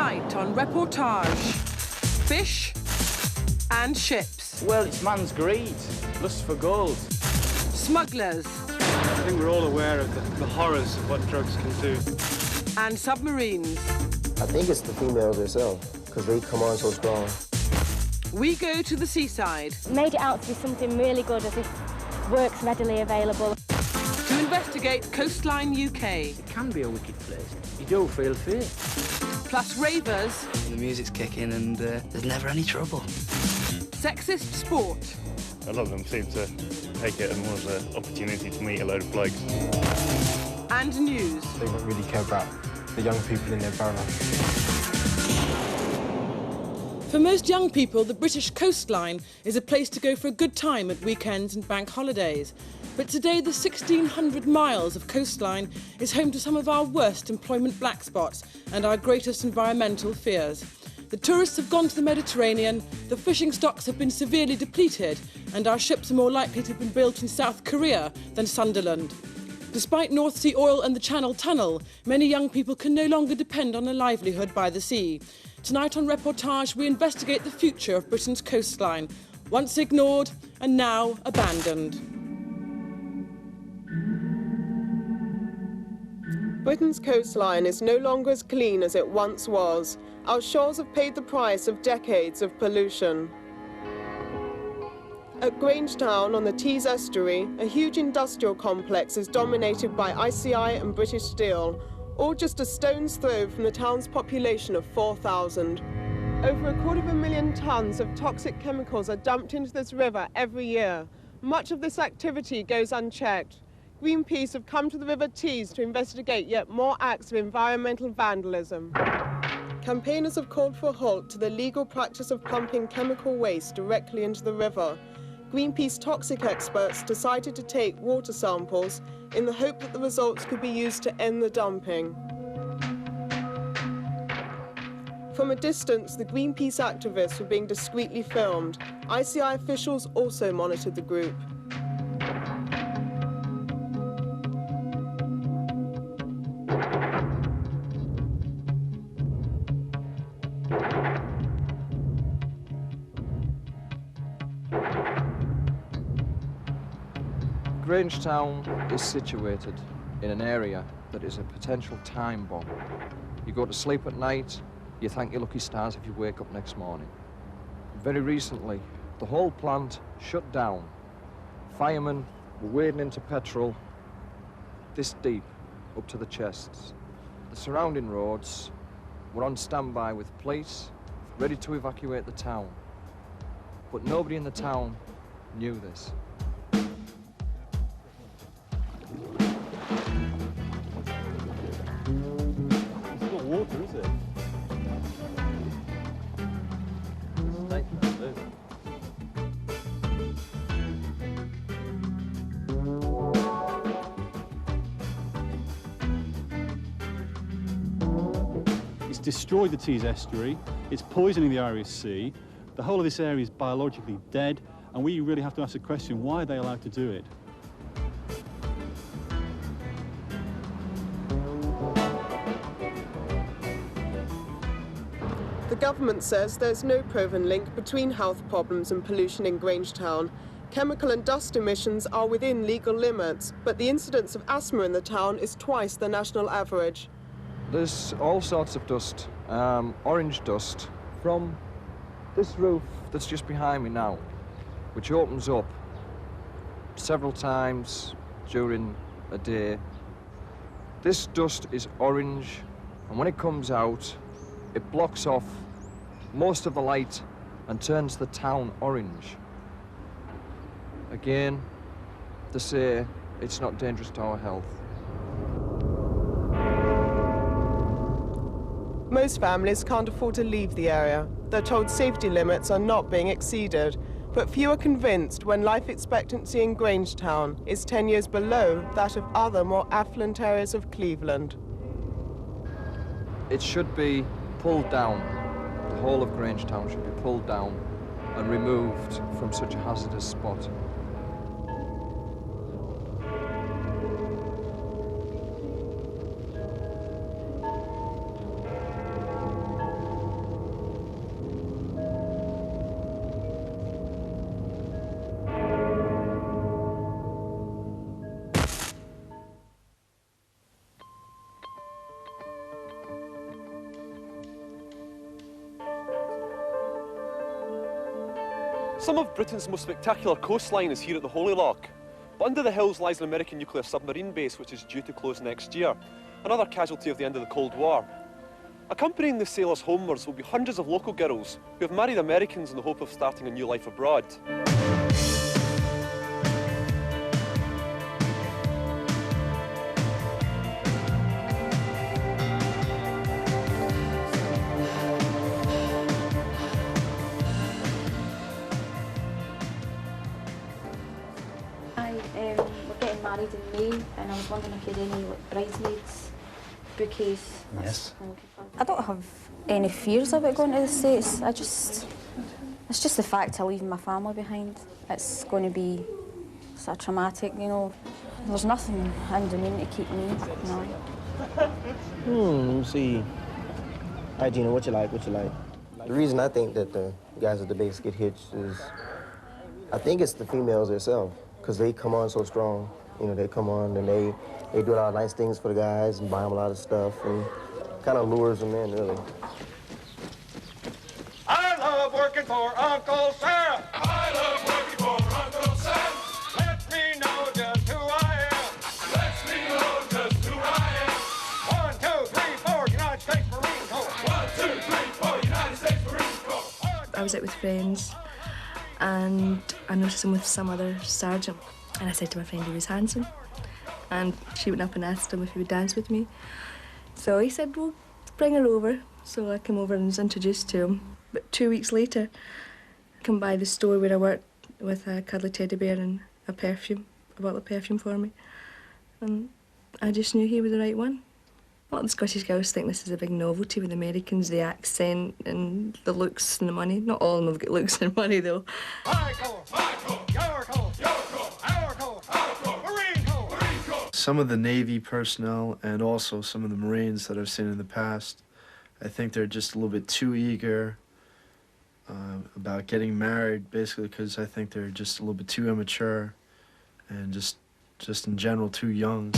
Tonight on Reportage, fish and ships. Well, it's man's greed, lust for gold. Smugglers. I think we're all aware of the horrors of what drugs can do. And submarines. I think it's the females themselves, because they come on so strong. We go to the seaside. Made it out to be something really good, as if work's readily available. To investigate Coastline UK. It can be a wicked place. You do feel fear. Plus ravers. The music's kicking and there's never any trouble. Sexist sport. A lot of them seem to take it as an opportunity to meet a load of blokes. And news. They don't really care about the young people in their borough. For most young people, the British coastline is a place to go for a good time at weekends and bank holidays. But today, the 1,600 miles of coastline is home to some of our worst employment black spots and our greatest environmental fears. The tourists have gone to the Mediterranean, the fishing stocks have been severely depleted, and our ships are more likely to have been built in South Korea than Sunderland. Despite North Sea oil and the Channel Tunnel, many young people can no longer depend on a livelihood by the sea. Tonight on Reportage, we investigate the future of Britain's coastline, once ignored and now abandoned. Britain's coastline is no longer as clean as it once was. Our shores have paid the price of decades of pollution. At Grangetown on the Tees estuary, a huge industrial complex is dominated by ICI and British Steel, all just a stone's throw from the town's population of 4,000. Over 250,000 tonnes of toxic chemicals are dumped into this river every year. Much of this activity goes unchecked. Greenpeace have come to the River Tees to investigate yet more acts of environmental vandalism. Campaigners have called for a halt to the legal practice of pumping chemical waste directly into the river. Greenpeace toxic experts decided to take water samples in the hope that the results could be used to end the dumping. From a distance, the Greenpeace activists were being discreetly filmed. ICI officials also monitored the group. Grangetown is situated in an area that is a potential time bomb. You go to sleep at night, you thank your lucky stars if you wake up next morning. Very recently, the whole plant shut down. Firemen were wading into petrol this deep up to the chests. The surrounding roads were on standby with police ready to evacuate the town. But nobody in the town knew this. Water, is it? It's destroyed the Tees estuary, it's poisoning the Irish Sea, the whole of this area is biologically dead, and we really have to ask the question, why are they allowed to do it? The government says there's no proven link between health problems and pollution in Grangetown. Chemical and dust emissions are within legal limits, but the incidence of asthma in the town is twice the national average. There's all sorts of dust, orange dust, from this roof that's just behind me now, which opens up several times during a day. This dust is orange, and when it comes out, it blocks off most of the light and turns the town orange. Again, they say it's not dangerous to our health. Most families can't afford to leave the area. They're told safety limits are not being exceeded, but few are convinced when life expectancy in Grangetown is 10 years below that of other more affluent areas of Cleveland. It should be pulled down. The whole of Grangetown should be pulled down and removed from such a hazardous spot. Some of Britain's most spectacular coastline is here at the Holy Loch. But under the hills lies an American nuclear submarine base which is due to close next year, another casualty of the end of the Cold War. Accompanying the sailors homewards will be hundreds of local girls who have married Americans in the hope of starting a new life abroad. We're getting married in May, and I was wondering if you had any bridesmaids, bouquets. Yes. I don't have any fears about going to the States. It's just the fact of leaving my family behind. It's going to be sort of traumatic, you know. There's nothing in Domain to keep me, no. Let me see. All right, Gina, what you like? The reason I think that the guys at the base get hitched is, I think it's the females themselves, because they come on so strong. You know, they come on and they do a lot of nice things for the guys and buy them a lot of stuff and kind of lures them in, really. I love working for Uncle Sam. I love working for Uncle Sam. Let me know just who I am. Let me know just who I am. 1, 2, 3, 4, United States Marine Corps. 1, 2, 3, 4, United States Marine Corps. I was out with friends and I noticed him with some other sergeant. And I said to my friend he was handsome. And she went up and asked him if he would dance with me. So he said, well, bring her over. So I came over and was introduced to him. But 2 weeks later, I come by the store where I worked with a cuddly teddy bear and a perfume, a bottle of perfume for me. And I just knew he was the right one. A lot of the Scottish girls think this is a big novelty with Americans, the accent and the looks and the money. Not all of them have got looks and money, though. Some of the Navy personnel and also some of the Marines that I've seen in the past, I think they're just a little bit too eager about getting married, basically because I think they're just a little bit too immature and just in general too young.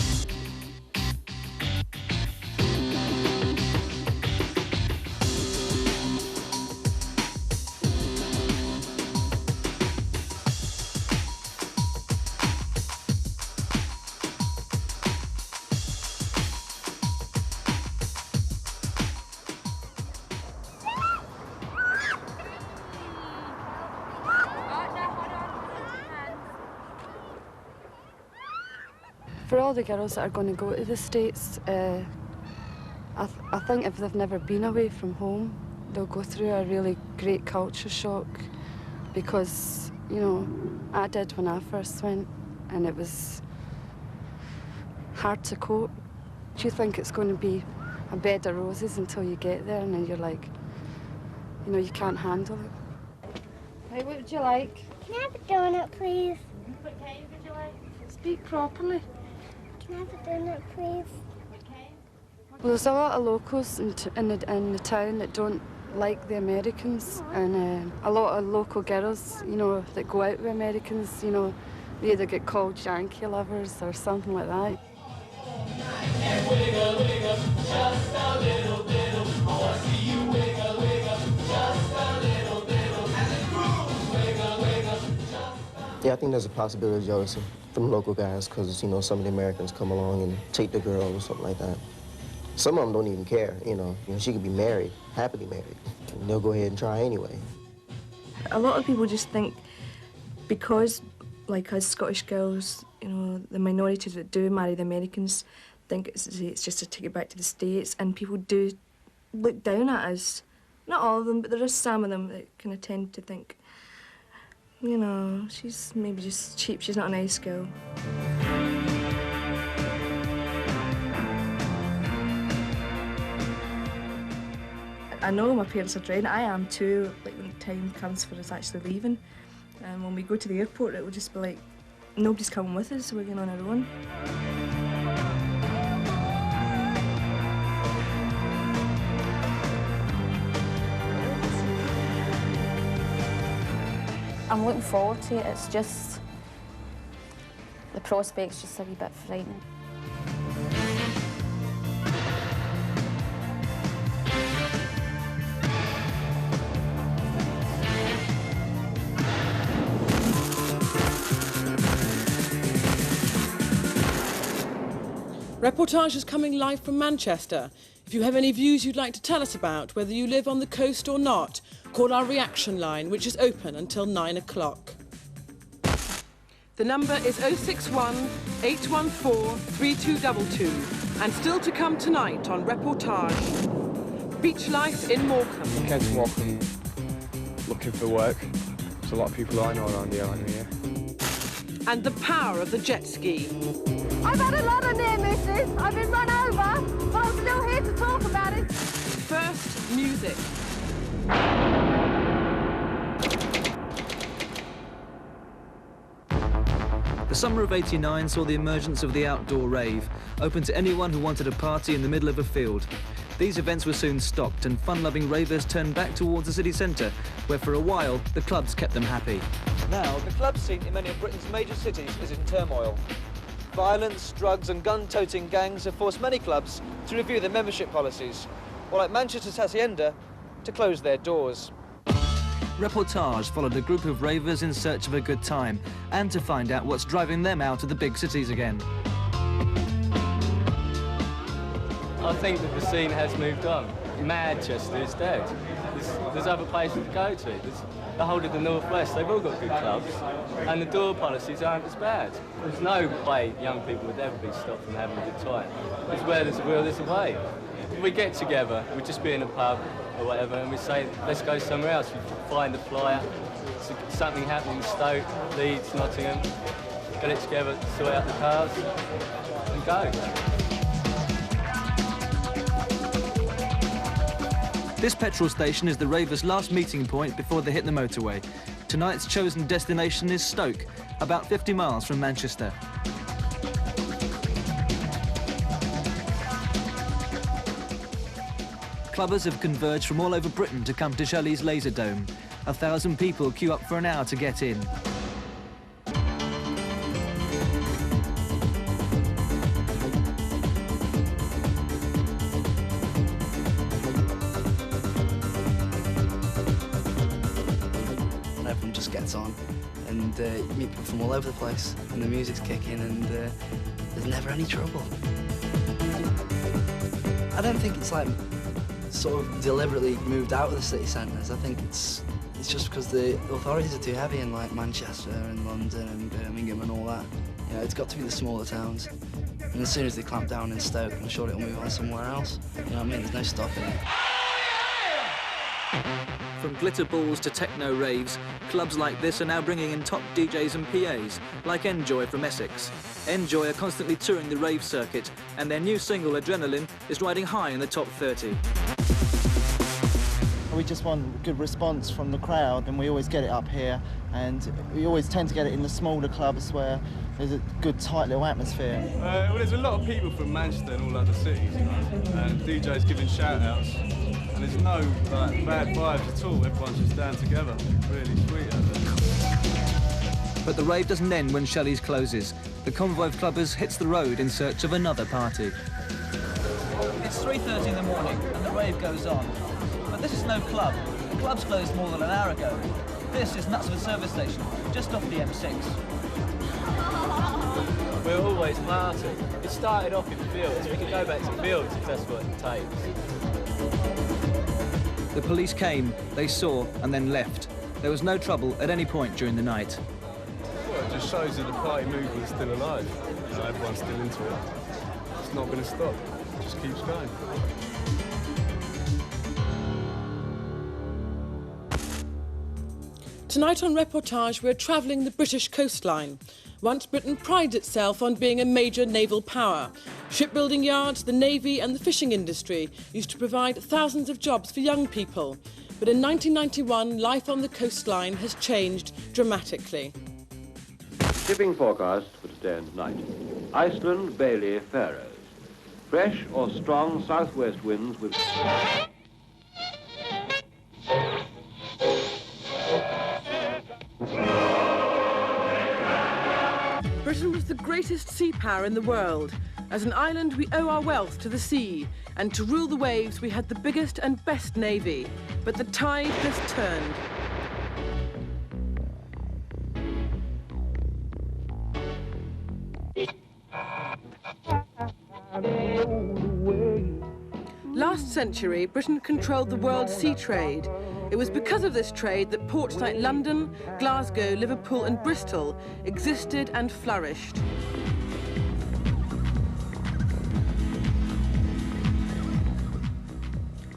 For all the girls that are going to go to the States, I think if they've never been away from home, they'll go through a really great culture shock because, you know, I did when I first went and it was hard to cope. You think it's going to be a bed of roses until you get there and then you're like, you know, you can't handle it. Right, what would you like? Can I have a donut, please? What kind would you like? Speak properly. Can I have a donut, please? Well, there's a lot of locals in the town that don't like the Americans, and a lot of local girls, you know, that go out with Americans, you know, they either get called Yankee lovers or something like that. Yeah, I think there's a possibility of jealousy from local guys because, you know, some of the Americans come along and take the girl or something like that. Some of them don't even care, you know. She could be married, happily married, and they'll go ahead and try anyway. A lot of people just think because, like us Scottish girls, you know, the minorities that do marry the Americans think it's just a ticket back to the States, and people do look down at us. Not all of them, but there is some of them that kind of tend to think, you know, she's maybe just cheap, she's not a nice girl. I know my parents are dreading it. I am too, like when the time comes for us actually leaving. And when we go to the airport, it will just be like, nobody's coming with us, so we're going on our own. I'm looking forward to it. It's just, the prospect's just a wee bit frightening. Reportage is coming live from Manchester. If you have any views you'd like to tell us about, whether you live on the coast or not, call our reaction line, which is open until 9 o'clock. The number is 061 814 3222. And still to come tonight on Reportage, beach life in Morecambe. Kids walking, looking for work. There's a lot of people I know around here, aren't there? And the power of the jet ski. I've had a lot of near misses. I've been run over, but I'm still here to talk about it. First, music. The summer of '89 saw the emergence of the outdoor rave, open to anyone who wanted a party in the middle of a field. These events were soon stopped and fun-loving ravers turned back towards the city centre, where for a while the clubs kept them happy. Now, the club scene in many of Britain's major cities is in turmoil. Violence, drugs and gun-toting gangs have forced many clubs to review their membership policies, or like Manchester's Hacienda, to close their doors. Reportage followed a group of ravers in search of a good time and to find out what's driving them out of the big cities again. I think that the scene has moved on. Manchester is dead. There's other places to go to. There's the whole of the northwest, they've all got good clubs, and the door policies aren't as bad. There's no way young people would ever be stopped from having a good time. It's where there's a will, there's a way. If we get together, we'd just be in a pub or whatever, and we say, let's go somewhere else. We find a flyer, something happening in Stoke, Leeds, Nottingham, get it together, sort out the cars, and go. This petrol station is the ravers' last meeting point before they hit the motorway. Tonight's chosen destination is Stoke, about 50 miles from Manchester. Clubbers have converged from all over Britain to come to Shelleys Laser Dome. 1,000 people queue up for an hour to get in. Everyone just gets on, and you meet people from all over the place, and the music's kicking, and there's never any trouble. I don't think it's like sort of deliberately moved out of the city centres. I think it's just because the authorities are too heavy in like Manchester and London and Birmingham and all that. You know, it's got to be the smaller towns. And as soon as they clamp down in Stoke, I'm sure it'll move on somewhere else. You know what I mean? There's no stopping it. From glitter balls to techno raves, clubs like this are now bringing in top DJs and PAs, like Enjoy from Essex. Enjoy are constantly touring the rave circuit, and their new single, Adrenaline, is riding high in the top 30. We just want good response from the crowd, and we always get it up here, and we always tend to get it in the smaller clubs where there's a good, tight little atmosphere. Well, there's a lot of people from Manchester and all other cities, you know, and DJs giving shout-outs, and there's no like, bad vibes at all. Everyone's just down together. Really sweet out there. But the rave doesn't end when Shelleys closes. The convoy of clubbers hits the road in search of another party. It's 3:30 in the morning, and the rave goes on. But this is no club. The club's closed more than an hour ago. This is Knutsford service station, just off the M6. We're always partying. It started off in fields. We could go back to fields if that's what it takes. The police came, they saw, and then left. There was no trouble at any point during the night. Well, it just shows that the party movement's still alive. You know, everyone's still into it. It's not going to stop. It just keeps going. Tonight on Reportage, we're travelling the British coastline. Once Britain prides itself on being a major naval power. Shipbuilding yards, the navy and the fishing industry used to provide thousands of jobs for young people. But in 1991, life on the coastline has changed dramatically. Shipping forecast for today and tonight. Iceland, Bailey, Faroes. Fresh or strong southwest winds with... Britain was the greatest sea power in the world. As an island, we owe our wealth to the sea, and to rule the waves, we had the biggest and best navy. But the tide has turned. century, Britain controlled the world's sea trade. It was because of this trade that ports like London, Glasgow, Liverpool and Bristol existed and flourished.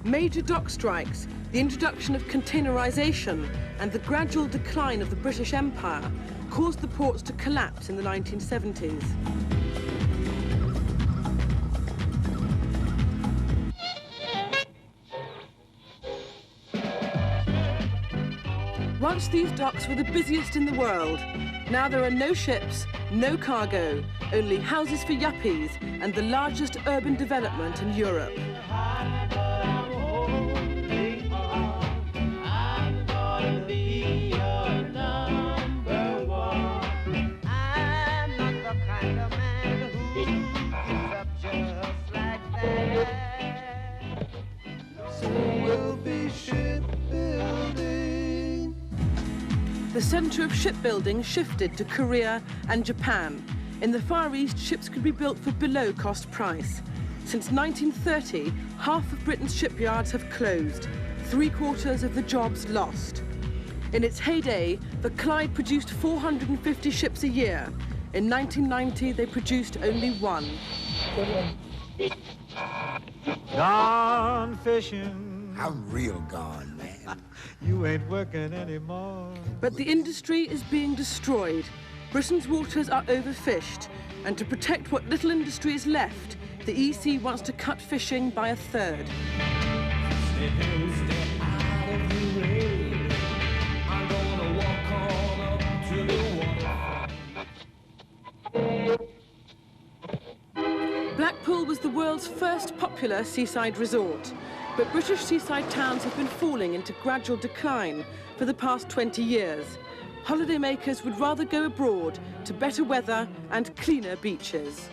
Major dock strikes, the introduction of containerisation and the gradual decline of the British Empire caused the ports to collapse in the 1970s. Once these docks were the busiest in the world. Now there are no ships, no cargo, only houses for yuppies and the largest urban development in Europe. The centre of shipbuilding shifted to Korea and Japan. In the Far East, ships could be built for below cost price. Since 1930, half of Britain's shipyards have closed, 3/4 of the jobs lost. In its heyday, the Clyde produced 450 ships a year. In 1990, they produced only one. Gone fishing. I'm real gone, man. You ain't working anymore. But the industry is being destroyed. Britain's waters are overfished, and to protect what little industry is left, the EC wants to cut fishing by 1/3. Blackpool was the world's first popular seaside resort, but British seaside towns have been falling into gradual decline for the past 20 years. Holidaymakers would rather go abroad to better weather and cleaner beaches.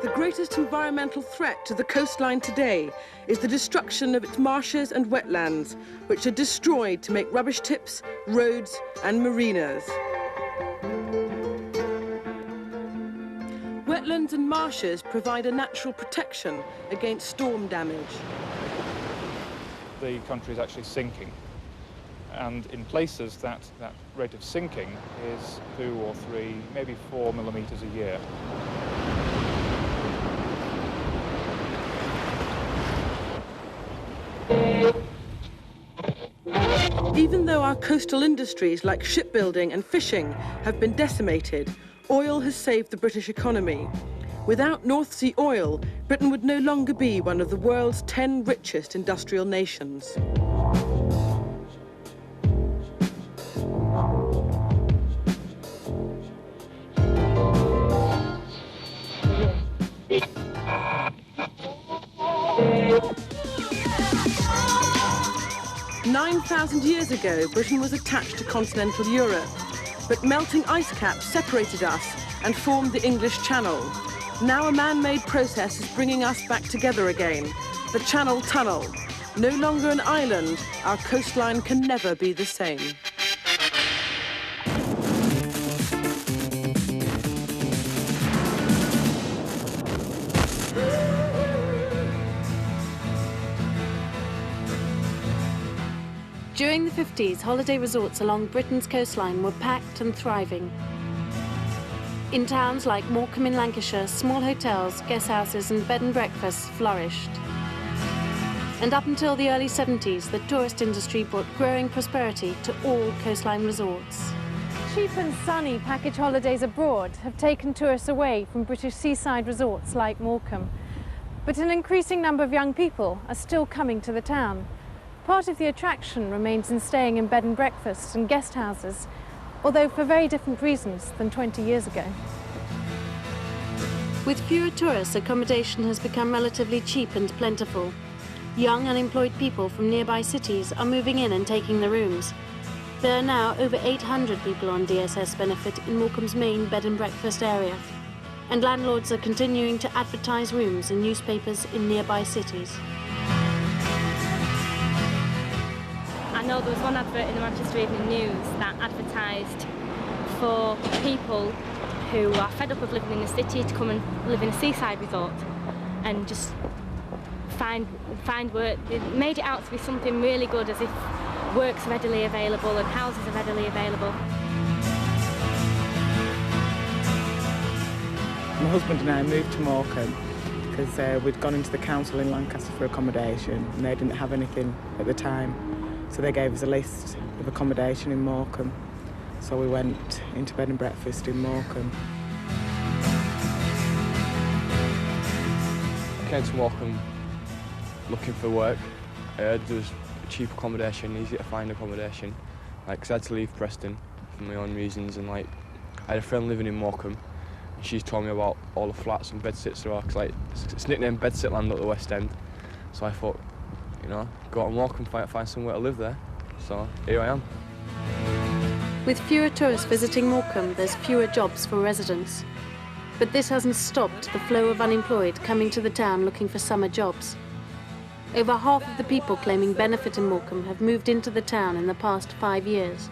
The greatest environmental threat to the coastline today is the destruction of its marshes and wetlands, which are destroyed to make rubbish tips, roads and marinas. Wetlands and marshes provide a natural protection against storm damage. The country is actually sinking, and in places that rate of sinking is 2 or 3, maybe 4 millimetres a year. Even though our coastal industries like shipbuilding and fishing have been decimated, oil has saved the British economy. Without North Sea oil, Britain would no longer be one of the world's 10 richest industrial nations. "9,000 years ago, Britain was attached to continental Europe, but melting ice caps separated us and formed the English Channel. Now a man-made process is bringing us back together again, the Channel Tunnel. No longer an island, our coastline can never be the same." During the 50s, holiday resorts along Britain's coastline were packed and thriving. In towns like Morecambe in Lancashire, small hotels, guest houses and bed and breakfasts flourished. And up until the early 70s, the tourist industry brought growing prosperity to all coastline resorts. Cheap and sunny package holidays abroad have taken tourists away from British seaside resorts like Morecambe. But an increasing number of young people are still coming to the town. Part of the attraction remains in staying in bed and breakfasts and guest houses, although for very different reasons than 20 years ago. With fewer tourists, accommodation has become relatively cheap and plentiful. Young unemployed people from nearby cities are moving in and taking the rooms. There are now over 800 people on DSS benefit in Morecambe's main bed and breakfast area. And landlords are continuing to advertise rooms in newspapers in nearby cities. I know there was one advert in the Manchester Evening News that advertised for people who are fed up of living in the city to come and live in a seaside resort and just find work. They made it out to be something really good, as if work's readily available and houses are readily available. My husband and I moved to Morecambe because we'd gone into the council in Lancaster for accommodation and they didn't have anything at the time. So they gave us a list of accommodation in Morecambe. So we went into bed and breakfast in Morecambe. I came to Morecambe looking for work. I heard there was cheap accommodation, easy to find accommodation. Like, 'cause I had to leave Preston for my own reasons, and like, I had a friend living in Morecambe, and she's told me about all the flats and bedsits there are, 'cause like, it's nicknamed Bedsit Land at the West End. So I thought, you know, go out and Morecambe, find somewhere to live there. So here I am. With fewer tourists visiting Morecambe, there's fewer jobs for residents. But this hasn't stopped the flow of unemployed coming to the town looking for summer jobs. Over half of the people claiming benefit in Morecambe have moved into the town in the past 5 years.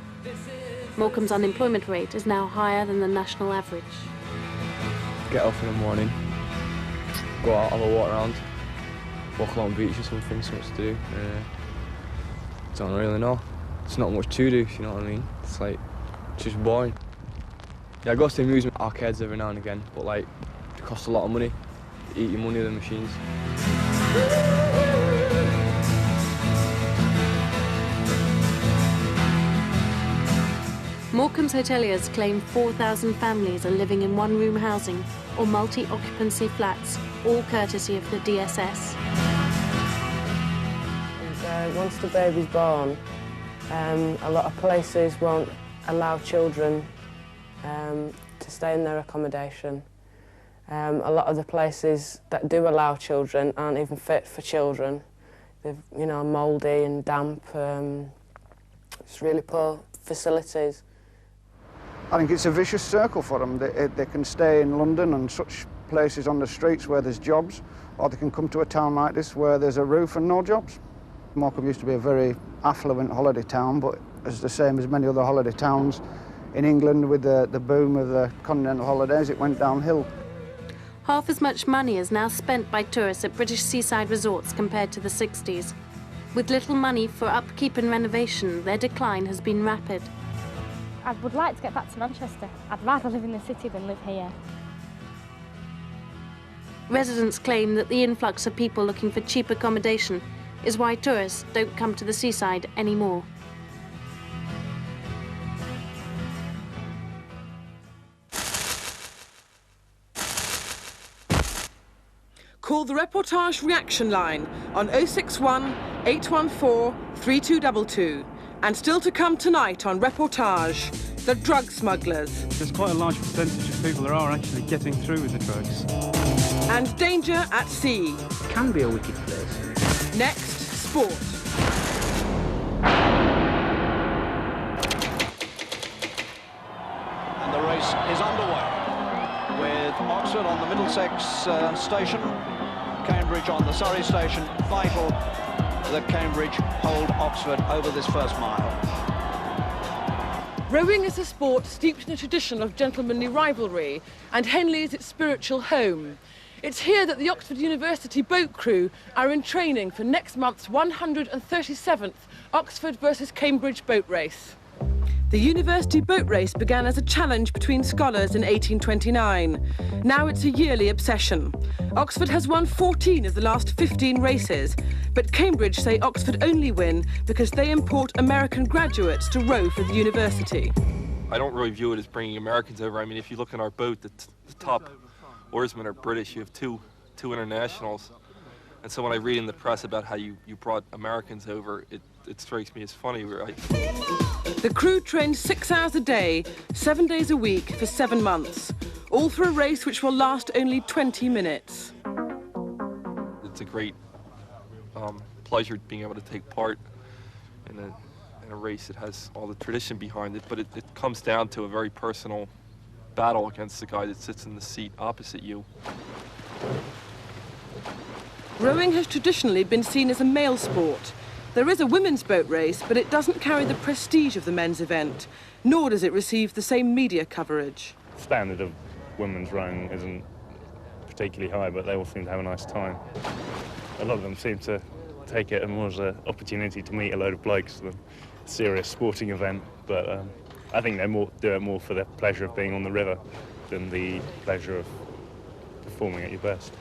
Morecambe's unemployment rate is now higher than the national average. Get up in the morning, go out, have a walk around, walk along the beach or something, so much to do. Don't really know. It's not much to do, if you know what I mean. It's like, it's just boring. Yeah, I go to the amusement arcades every now and again, but like, it costs a lot of money. You eat your money, the machines. Morecambe's hoteliers claim 4,000 families are living in one-room housing or multi-occupancy flats, all courtesy of the DSS. Once the baby's born, a lot of places won't allow children to stay in their accommodation. A lot of the places that do allow children aren't even fit for children. They're, you know, mouldy and damp. It's really poor facilities. I think it's a vicious circle for them. They can stay in London and such places on the streets where there's jobs, or they can come to a town like this where there's a roof and no jobs. Morecambe used to be a very affluent holiday town, but it's the same as many other holiday towns in England. With the boom of the continental holidays, it went downhill. Half as much money is now spent by tourists at British seaside resorts compared to the 60s. With little money for upkeep and renovation, their decline has been rapid. I would like to get back to Manchester. I'd rather live in the city than live here. Residents claim that the influx of people looking for cheap accommodation is why tourists don't come to the seaside anymore. Call the Reportage reaction line on 061 814 3222. And still to come tonight on Reportage, the drug smugglers. There's quite a large percentage of people that are actually getting through with the drugs. And danger at sea. It can be a wicked place. Next, sport. And the race is underway with Oxford on the Middlesex station, Cambridge on the Surrey station. Vital that Cambridge hold Oxford over this first mile. Rowing is a sport steeped in a tradition of gentlemanly rivalry, and Henley is its spiritual home. It's here that the Oxford University boat crew are in training for next month's 137th Oxford versus Cambridge boat race. The university boat race began as a challenge between scholars in 1829. Now it's a yearly obsession. Oxford has won 14 of the last 15 races, but Cambridge say Oxford only win because they import American graduates to row for the university. I don't really view it as bringing Americans over. I mean, if you look in our boat, the top oarsmen are British. You have two internationals. And so when I read in the press about how you brought Americans over, it strikes me as funny. The crew trained 6 hours a day, 7 days a week for 7 months, all for a race which will last only 20 minutes. It's a great pleasure being able to take part in a race that has all the tradition behind it, but it comes down to a very personal battle against the guy that sits in the seat opposite you. Rowing has traditionally been seen as a male sport. There is a women's boat race, but it doesn't carry the prestige of the men's event, nor does it receive the same media coverage. The standard of women's rowing isn't particularly high, but they all seem to have a nice time. A lot of them seem to take it more as an opportunity to meet a load of blokes than a serious sporting event, but I think they do it more for the pleasure of being on the river than the pleasure of performing at your best.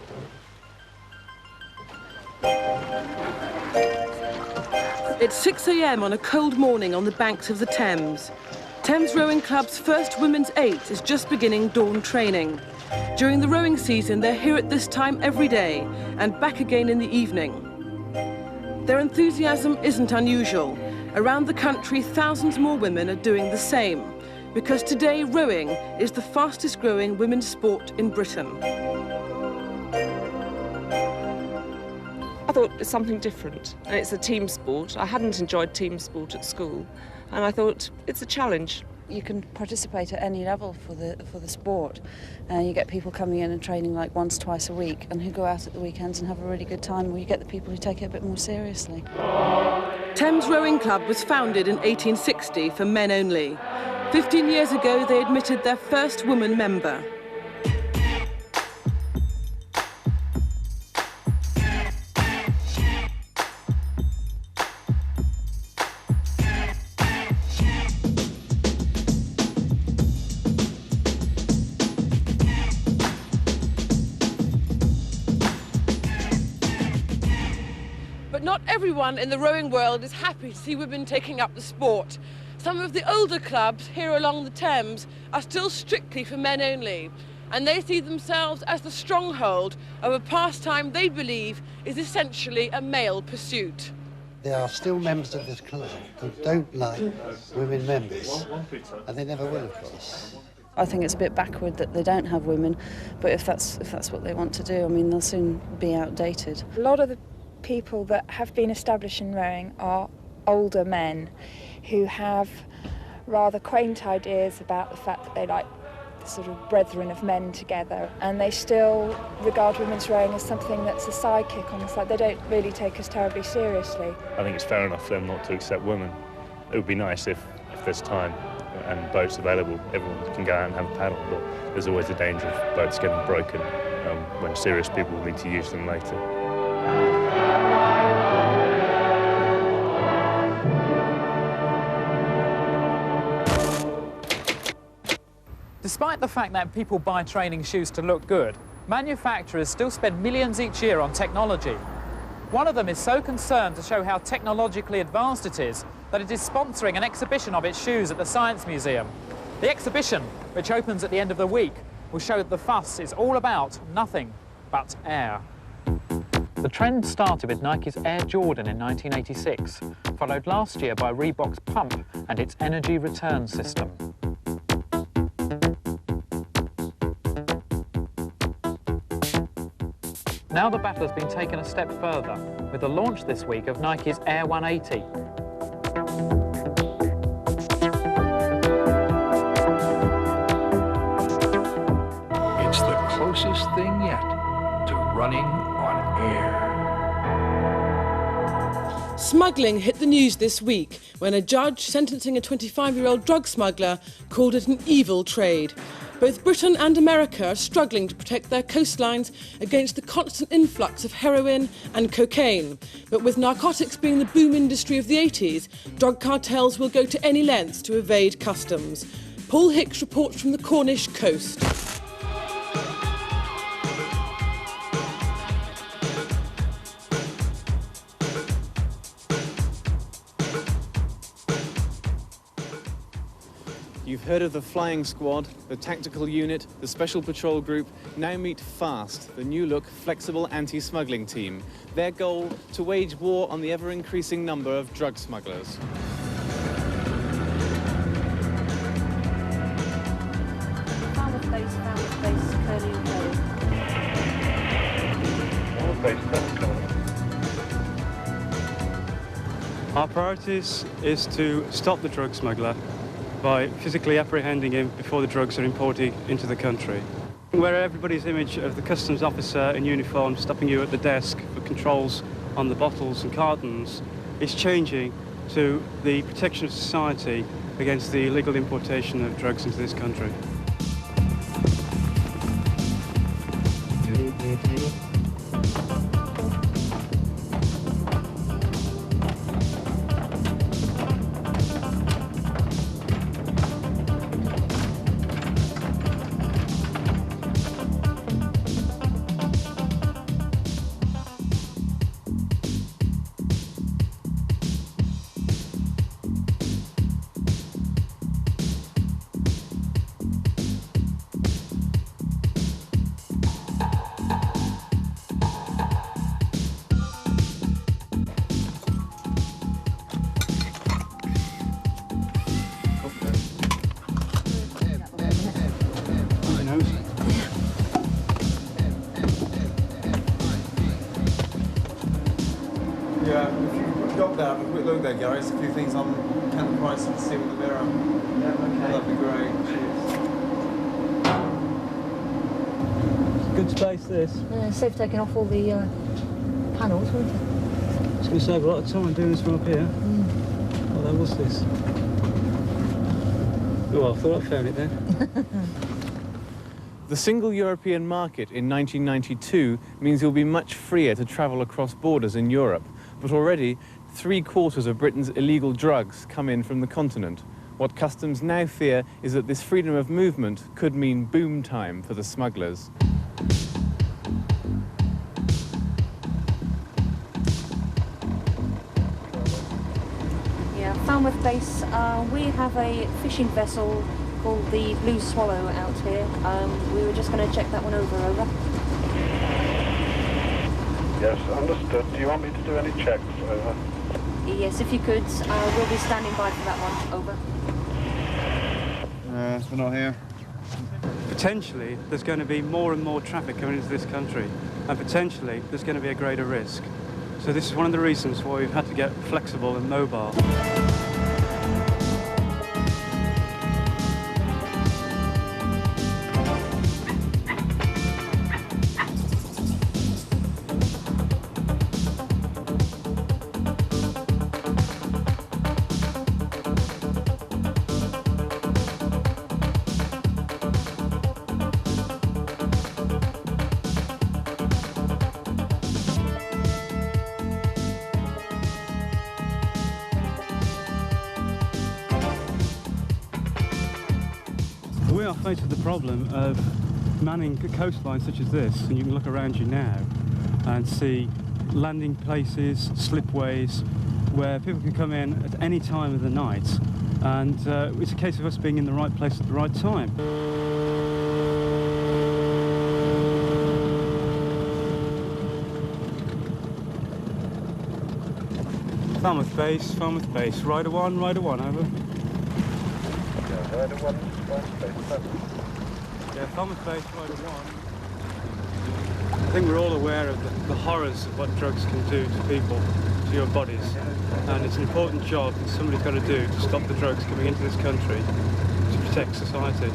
It's 6 a.m. on a cold morning on the banks of the Thames. Thames Rowing Club's first Women's 8 is just beginning dawn training. During the rowing season, they're here at this time every day and back again in the evening. Their enthusiasm isn't unusual. Around the country, thousands more women are doing the same, because today rowing is the fastest growing women's sport in Britain. I thought it's something different, and it's a team sport. I hadn't enjoyed team sport at school, and I thought it's a challenge. You can participate at any level for the sport. You get people coming in and training like once, twice a week, and who go out at the weekends and have a really good time, or you get the people who take it a bit more seriously. Thames Rowing Club was founded in 1860 for men only. 15 years ago, they admitted their first woman member. But not everyone in the rowing world is happy to see women taking up the sport. Some of the older clubs here along the Thames are still strictly for men only, and they see themselves as the stronghold of a pastime they believe is essentially a male pursuit. There are still members of this club who don't like women members, and they never will, of course. I think it's a bit backward that they don't have women, but if that's what they want to do, I mean, they'll soon be outdated. A lot of the people that have been established in rowing are older men who have rather quaint ideas about the fact that they like the sort of brethren of men together, and they still regard women's rowing as something that's a sidekick on the side. They don't really take us terribly seriously. I think it's fair enough for them not to accept women. It would be nice if there's time and boats available, everyone can go out and have a paddle, but there's always a danger of boats getting broken when serious people will need to use them later. Despite the fact that people buy training shoes to look good, manufacturers still spend millions each year on technology. One of them is so concerned to show how technologically advanced it is that it is sponsoring an exhibition of its shoes at the Science Museum. The exhibition, which opens at the end of the week, will show that the fuss is all about nothing but air. The trend started with Nike's Air Jordan in 1986, followed last year by Reebok's Pump and its energy return system. Now the battle has been taken a step further, with the launch this week of Nike's Air 180. It's the closest thing yet to running on air. Smuggling hit the news this week when a judge sentencing a 25-year-old drug smuggler called it an evil trade. Both Britain and America are struggling to protect their coastlines against the constant influx of heroin and cocaine. But with narcotics being the boom industry of the 80s, drug cartels will go to any lengths to evade customs. Paul Hicks reports from the Cornish coast. You've heard of the Flying Squad, the Tactical Unit, the Special Patrol Group. Now meet FAST, the new-look, flexible anti-smuggling team. Their goal, to wage war on the ever-increasing number of drug smugglers. Our priorities is to stop the drug smuggler by physically apprehending him before the drugs are imported into the country. Where everybody's image of the customs officer in uniform stopping you at the desk for controls on the bottles and cartons is changing to the protection of society against the illegal importation of drugs into this country. Have a quick look there, Gary. There's a few things on count the price and see what the mirror. Yeah, okay. That'd be great. Cheers. Good space, this. Safe taking off all the panels, wouldn't it? It's going to save a lot of time doing this from up here. Oh, then what's this? Oh, I thought I found it then. The single European market in 1992 means you'll be much freer to travel across borders in Europe. But already, 3/4 of Britain's illegal drugs come in from the continent. What customs now fear is that this freedom of movement could mean boom time for the smugglers. Yeah, Falmouth base, we have a fishing vessel called the Blue Swallow out here. We were just going to check that one over. Yes, understood. Do you want me to do any checks? Over. Yes, if you could. We'll be standing by for that one. Over. We're not here. Potentially, there's going to be more and more traffic coming into this country, and potentially there's going to be a greater risk. So this is one of the reasons why we've had to get flexible and mobile. We are faced with the problem of manning coastlines such as this, and you can look around you now and see landing places, slipways, where people can come in at any time of the night, and it's a case of us being in the right place at the right time. Falmouth base, rider one, over. Yeah, rider one, space 7. Yeah, Falmouth base, rider one. I think we're all aware of the horrors of what drugs can do to people, to your bodies, and it's an important job that somebody's got to do to stop the drugs coming into this country to protect society.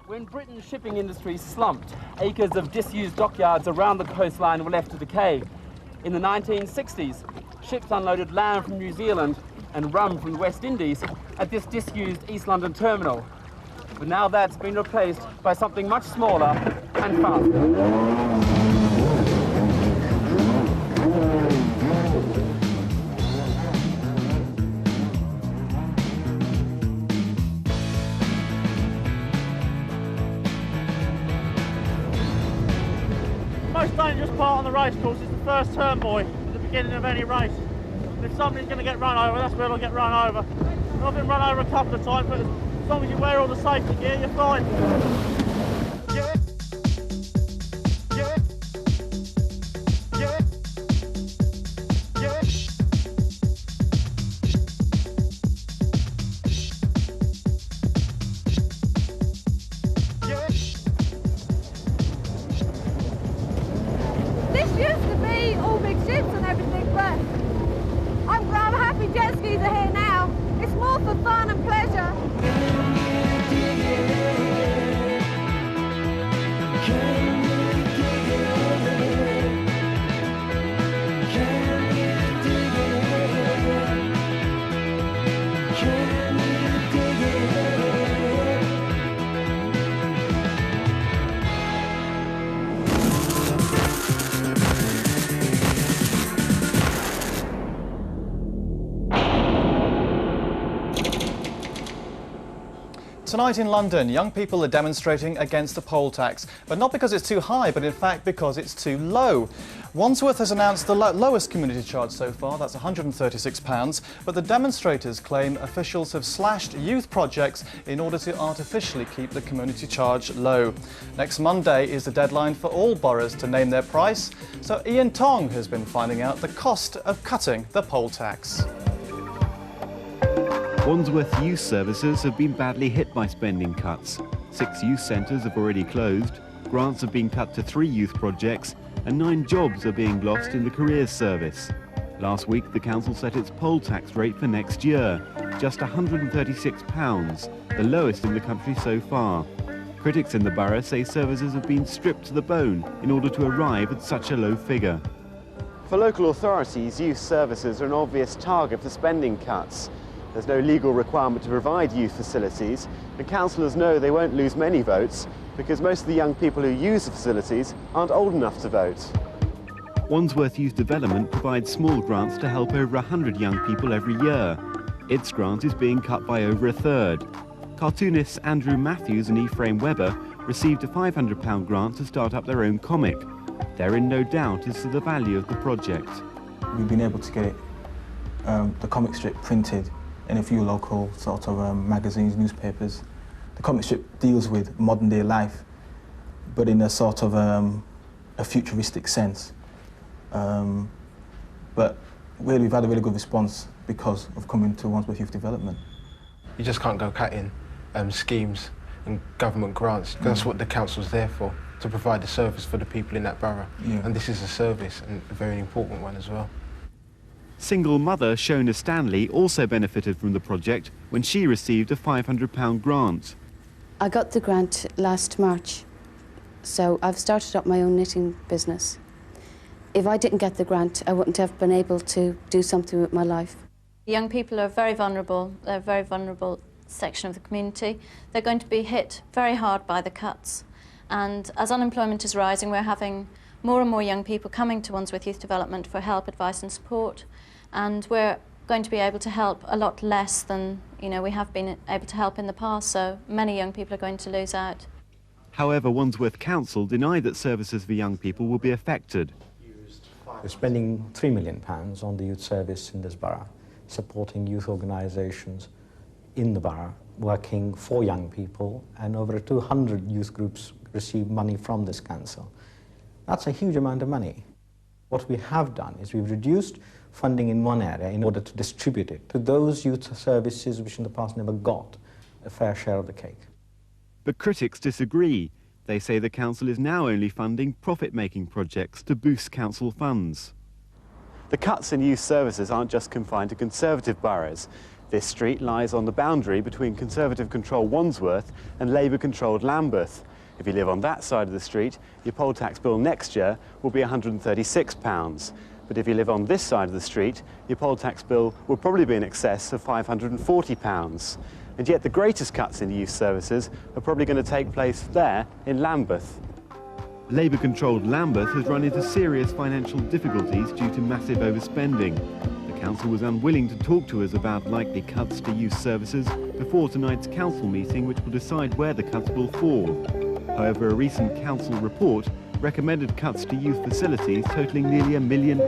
When Britain's shipping industry slumped, acres of disused dockyards around the coastline were left to decay. In the 1960s, ships unloaded lamb from New Zealand and rum from the West Indies at this disused East London terminal. But now that's been replaced by something much smaller and faster. The most dangerous part on the race course is the first turn buoy at the beginning of any race. And if somebody's going to get run over, that's where they'll get run over. I've been run over a couple of times, but As long as you wear all the safety gear, you're fine. This used to be all big ships and everything, but I'm happy jet skis are here now. It's more for fun and pleasure. Tonight in London, young people are demonstrating against the poll tax, but not because it's too high, but in fact because it's too low. Wandsworth has announced the lowest community charge so far, that's £136, but the demonstrators claim officials have slashed youth projects in order to artificially keep the community charge low. Next Monday is the deadline for all boroughs to name their price, so Ian Tong has been finding out the cost of cutting the poll tax. Wandsworth youth services have been badly hit by spending cuts. 6 youth centres have already closed, grants have been cut to 3 youth projects, and 9 jobs are being lost in the careers service. Last week, the council set its poll tax rate for next year, just £136, the lowest in the country so far. Critics in the borough say services have been stripped to the bone in order to arrive at such a low figure. For local authorities, youth services are an obvious target for spending cuts. There's no legal requirement to provide youth facilities, and councillors know they won't lose many votes because most of the young people who use the facilities aren't old enough to vote. Wandsworth Youth Development provides small grants to help over 100 young people every year. Its grant is being cut by over a third. Cartoonists Andrew Matthews and Ephraim Webber received a £500 grant to start up their own comic. They're in no doubt as to the value of the project. We've been able to get it, the comic strip printed in a few local sort of magazines, newspapers. The comic strip deals with modern day life, but in a sort of a futuristic sense. But really, we've had a really good response because of coming to Wandsworth Youth Development. You just can't go cutting schemes and government grants. That's what the council's there for, to provide a service for the people in that borough. Yeah. And this is a service, and a very important one as well. Single mother Shona Stanley also benefited from the project when she received a £500 grant. I got the grant last March, so I've started up my own knitting business. If I didn't get the grant, I wouldn't have been able to do something with my life. Young people are very vulnerable. They're a very vulnerable section of the community. They're going to be hit very hard by the cuts. And as unemployment is rising, we're having more and more young people coming to Wandsworth Youth Development for help, advice and support. And we're going to be able to help a lot less than we have been able to help in the past, so many young people are going to lose out. However, Wandsworth Council denied that services for young people will be affected. We're spending £3 million on the youth service in this borough, supporting youth organisations in the borough, working for young people, and over 200 youth groups receive money from this council. That's a huge amount of money. What we have done is we've reduced funding in one area in order to distribute it to those youth services which in the past never got a fair share of the cake. But critics disagree. They say the council is now only funding profit-making projects to boost council funds. The cuts in youth services aren't just confined to Conservative boroughs. This street lies on the boundary between Conservative-controlled Wandsworth and Labour-controlled Lambeth. If you live on that side of the street, your poll tax bill next year will be £136. But if you live on this side of the street, your poll tax bill will probably be in excess of £540. And yet the greatest cuts in youth services are probably going to take place there in Lambeth. Labour-controlled Lambeth has run into serious financial difficulties due to massive overspending. The council was unwilling to talk to us about likely cuts to youth services before tonight's council meeting, which will decide where the cuts will fall. However, a recent council report recommended cuts to youth facilities totalling nearly £1 million,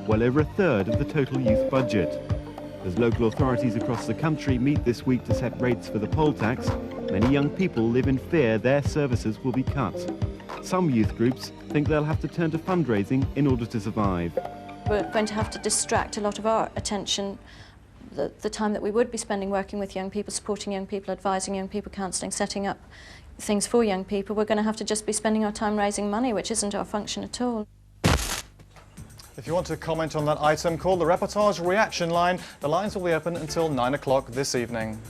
well over a third of the total youth budget. As local authorities across the country meet this week to set rates for the poll tax, many young people live in fear their services will be cut. Some youth groups think they'll have to turn to fundraising in order to survive. We're going to have to distract a lot of our attention, the time that we would be spending working with young people, supporting young people, advising young people, counselling, setting up things for young people. We're going to have to just be spending our time raising money, which isn't our function at all. If you want to comment on that item, call the Reportage reaction line. The lines will be open until 9 o'clock this evening.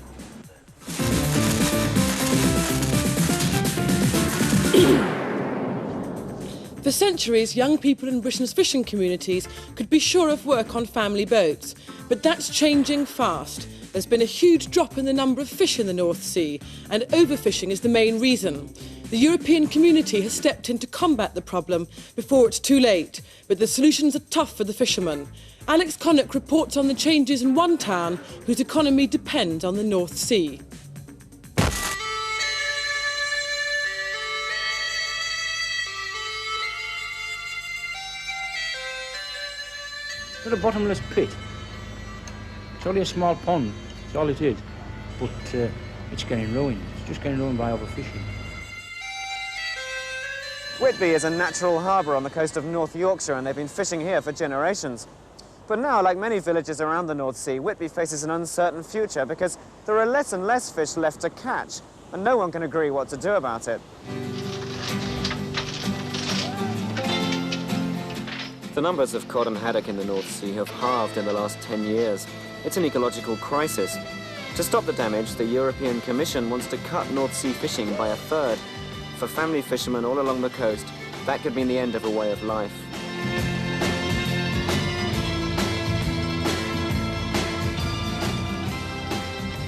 For centuries, young people in Britain's fishing communities could be sure of work on family boats. But that's changing fast. There's been a huge drop in the number of fish in the North Sea, and overfishing is the main reason. The European community has stepped in to combat the problem before it's too late, but the solutions are tough for the fishermen. Alex Connick reports on the changes in one town whose economy depends on the North Sea. It's a bottomless pit. It's only a small pond, that's all it is. But it's getting ruined. It's just getting ruined by overfishing. Whitby is a natural harbour on the coast of North Yorkshire, and they've been fishing here for generations. But now, like many villages around the North Sea, Whitby faces an uncertain future because there are less and less fish left to catch, and no one can agree what to do about it. The numbers of cod and haddock in the North Sea have halved in the last 10 years. It's an ecological crisis. To stop the damage, the European Commission wants to cut North Sea fishing by 1/3. For family fishermen all along the coast, that could mean the end of a way of life.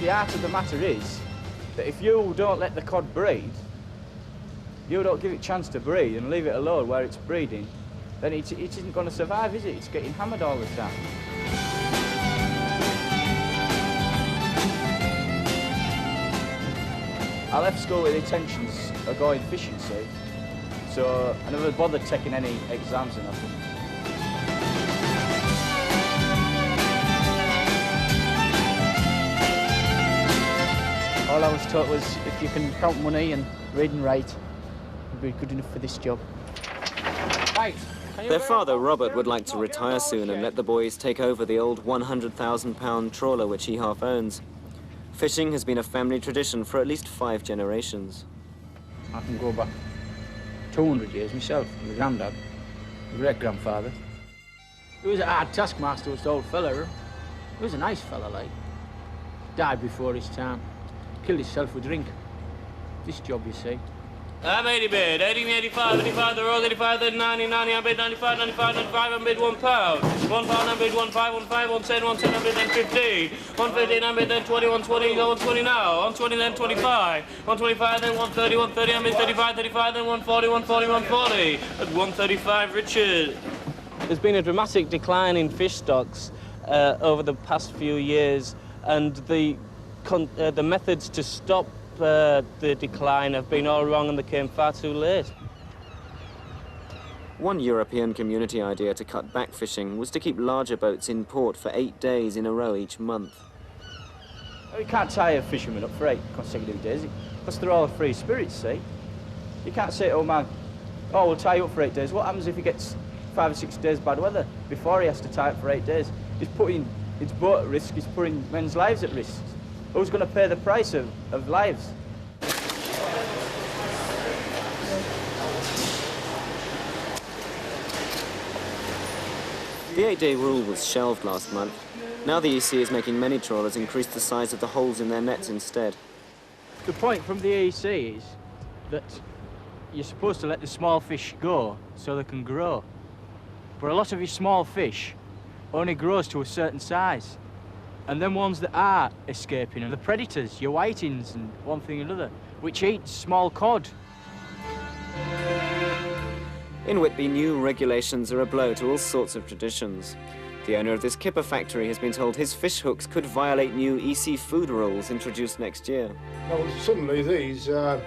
The art of the matter is that if you don't let the cod breed, you don't give it a chance to breed and leave it alone where it's breeding, then it isn't going to survive, is it? It's getting hammered all the time. I left school with intentions of going fishing, see, so I never bothered taking any exams or nothing. All I was taught was if you can count money and read and write, you'll be good enough for this job. Right. Their father, Robert, would like to retire soon and let the boys take over the old £100,000 trawler which he half owns. Fishing has been a family tradition for at least 5 generations. I can go back 200 years myself, my granddad, my great-grandfather. He was a hard taskmaster, this old fella. He was a nice fella, like. Died before his time. Killed himself with drink. This job, you see. I'm 80 bid, 80, 85, 85, the road, 85, then 90, 90, I bid 95, 95, 95, I bid £1. £1, I bid 1, 5, 1, 5, 1, 10, 1, 10, I bid then 15. 115, I bid then 20, 120, go 120 now. 120, then 25. 125, then 130, 130, I bid 35, 35, then 140, 140, 140. At 135, Richard. There's been a dramatic decline in fish stocks over the past few years, and the methods to stop the decline have been all wrong and they came far too late. One European community idea to cut back fishing was to keep larger boats in port for 8 days in a row each month. You can't tie a fisherman up for 8 consecutive days because they're all free spirits, see? You can't say, oh man, oh, we'll tie you up for 8 days. What happens if he gets 5 or 6 days bad weather before he has to tie up for 8 days? He's putting his boat at risk, he's putting men's lives at risk. Who's going to pay the price of lives? The 8-day rule was shelved last month. Now the EC is making many trawlers increase the size of the holes in their nets instead. The point from the EC is that you're supposed to let the small fish go so they can grow. But a lot of your small fish only grows to a certain size. And then ones that are escaping are the predators, your whitings and one thing or another, which eat small cod. In Whitby, new regulations are a blow to all sorts of traditions. The owner of this kipper factory has been told his fish hooks could violate new EC food rules introduced next year. Well, suddenly these are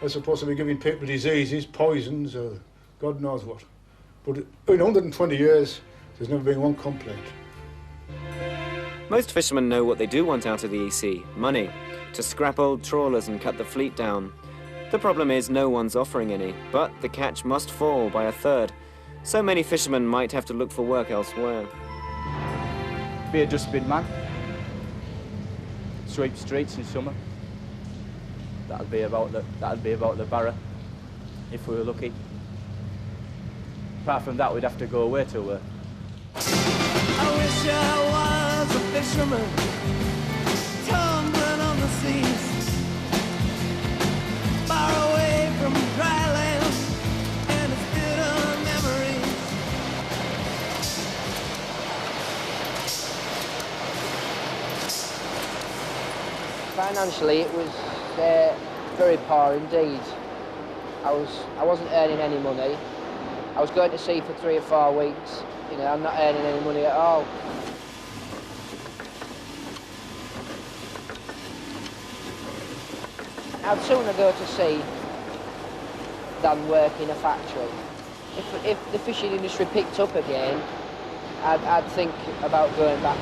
supposed to be giving people diseases, poisons, or God knows what. But in 120 years, there's never been one complaint. Most fishermen know what they do want out of the EC, money, to scrap old trawlers and cut the fleet down. The problem is no one's offering any, but the catch must fall by a third. So many fishermen might have to look for work elsewhere. Be a dustbin man. Sweep streets in summer. That'd be about the barra, if we were lucky. Apart from that, we'd have to go away to work. I wish I was a fisherman, tumbling on the seas, far away from dry land and its bitter memories. Financially, it was very poor indeed. I wasn't earning any money. I was going to sea for 3 or 4 weeks. You know, I'm not earning any money at all. I'd sooner go to sea than work in a factory. If the fishing industry picked up again, I'd think about going back.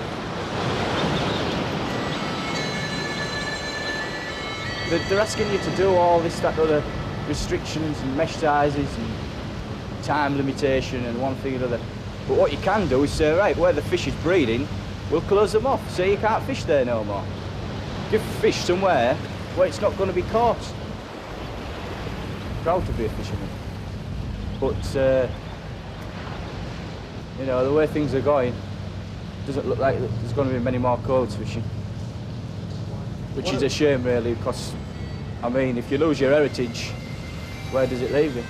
They're asking you to do all this, that, other restrictions and mesh sizes and time limitation and one thing or another. But what you can do is say, right, where the fish is breeding, we'll close them off. Say you can't fish there no more. Give fish somewhere where it's not going to be caught. Proud to be a fisherman. But, you know, the way things are going, it doesn't look like there's going to be many more codes fishing. Which is a shame, really, because, I mean, if you lose your heritage, where does it leave you?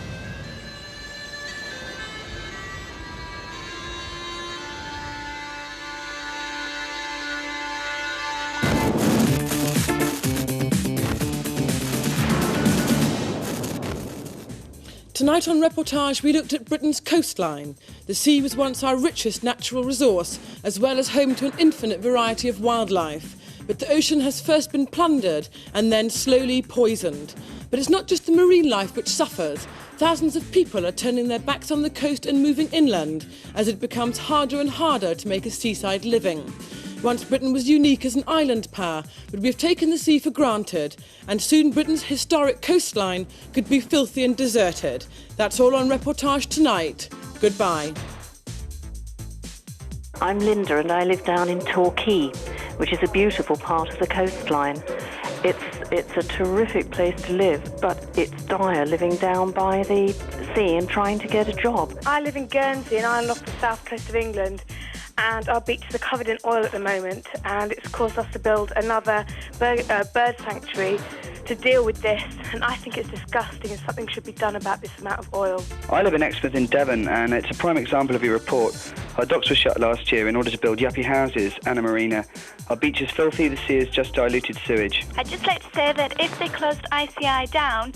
Tonight on Reportage, we looked at Britain's coastline. The sea was once our richest natural resource, as well as home to an infinite variety of wildlife. But the ocean has first been plundered and then slowly poisoned. But it's not just the marine life which suffers. Thousands of people are turning their backs on the coast and moving inland, as it becomes harder and harder to make a seaside living. Once Britain was unique as an island power, but we've taken the sea for granted, and soon Britain's historic coastline could be filthy and deserted. That's all on Reportage tonight. Goodbye. I'm Linda and I live down in Torquay, which is a beautiful part of the coastline. It's a terrific place to live, but it's dire living down by the sea and trying to get a job. I live in Guernsey and I'm off the south coast of England, and our beaches are covered in oil at the moment, and it's caused us to build another bird sanctuary to deal with this, and I think it's disgusting and something should be done about this amount of oil. I live in Exmouth in Devon, and it's a prime example of your report. Our docks were shut last year in order to build yuppie houses and a marina. Our beach is filthy, the sea is just diluted sewage. I'd just like to say that if they closed ICI down,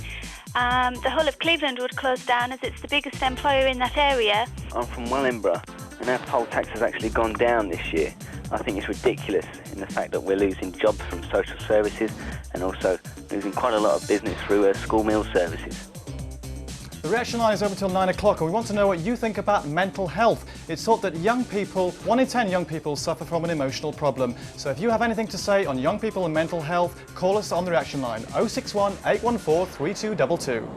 the whole of Cleveland would close down as it's the biggest employer in that area. I'm from Wellingborough, and our poll tax has actually gone down this year. I think it's ridiculous in the fact that we're losing jobs from social services and also losing quite a lot of business through school meal services. The reaction line is open till 9 o'clock, and we want to know what you think about mental health. It's thought that 1 in 10 young people suffer from an emotional problem. So if you have anything to say on young people and mental health, call us on the reaction line 061 814 3222.